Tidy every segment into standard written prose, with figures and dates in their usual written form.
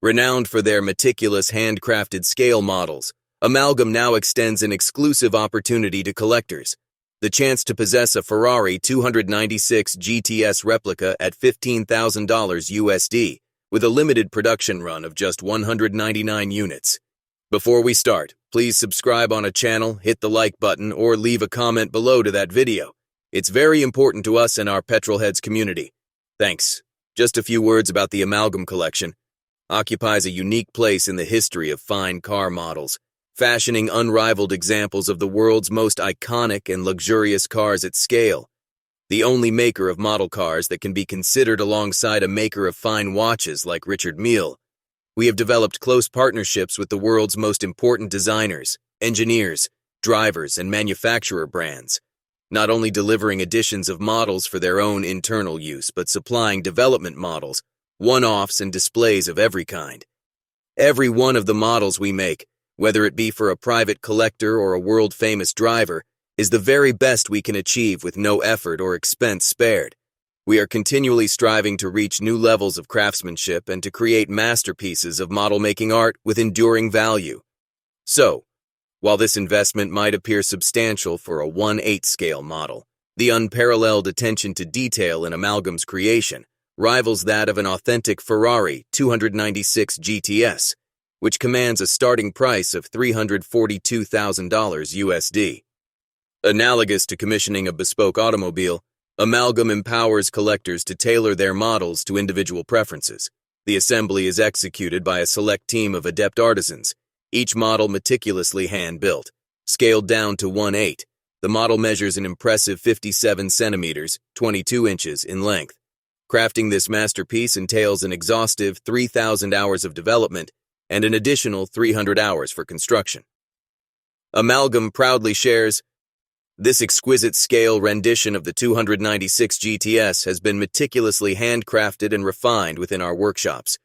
Renowned for their meticulous handcrafted scale models, Amalgam now extends an exclusive opportunity to collectors: the chance to possess a Ferrari 296 GTS replica at $15,000 USD, with a limited production run of just 199 units. Before we start, please subscribe on a channel, hit the like button, or leave a comment below to that video. It's very important to us and our petrolheads community. Thanks. Just a few words about the Amalgam Collection. Occupies a unique place in the history of fine car models, fashioning unrivaled examples of the world's most iconic and luxurious cars at scale. The only maker of model cars that can be considered alongside a maker of fine watches like Richard Mille. We have developed close partnerships with the world's most important designers, engineers, drivers, and manufacturer brands, not only delivering editions of models for their own internal use, but supplying development models, one-offs, and displays of every kind. Every one of the models we make, whether it be for a private collector or a world-famous driver, is the very best we can achieve with no effort or expense spared. We are continually striving to reach new levels of craftsmanship and to create masterpieces of model-making art with enduring value. So, while this investment might appear substantial for a 1/8 scale model, the unparalleled attention to detail in Amalgam's creation rivals that of an authentic Ferrari 296 GTS, which commands a starting price of $342,000 USD. Analogous to commissioning a bespoke automobile, Amalgam empowers collectors to tailor their models to individual preferences. The assembly is executed by a select team of adept artisans, each model meticulously hand-built. Scaled down to 1/8, the model measures an impressive 57 centimeters, 22 inches in length. Crafting this masterpiece entails an exhaustive 3,000 hours of development and an additional 300 hours for construction. Amalgam proudly shares, "This exquisite scale rendition of the 296 GTS has been meticulously handcrafted and refined within our workshops,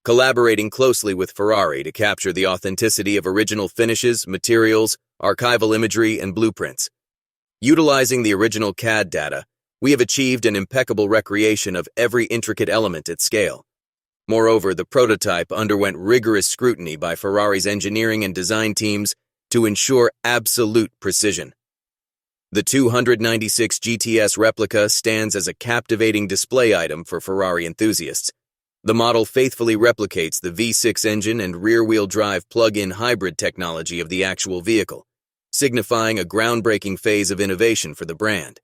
collaborating closely with Ferrari to capture the authenticity of original finishes, materials, archival imagery, and blueprints. Utilizing the original CAD data, we have achieved an impeccable recreation of every intricate element at scale. Moreover, the prototype underwent rigorous scrutiny by Ferrari's engineering and design teams to ensure absolute precision. The 296 GTS replica stands as a captivating display item for Ferrari enthusiasts. The model faithfully replicates the V6 engine and rear-wheel drive plug-in hybrid technology of the actual vehicle, signifying a groundbreaking phase of innovation for the brand.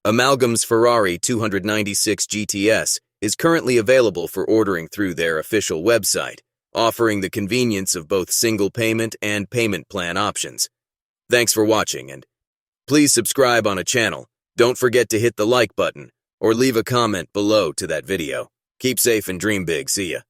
Amalgam's Ferrari 296 GTS is currently available for ordering through their official website, offering the convenience of both single payment and payment plan options. Thanks for watching, and please subscribe on a channel. Don't forget to hit the like button or leave a comment below to that video. Keep safe and dream big. See ya.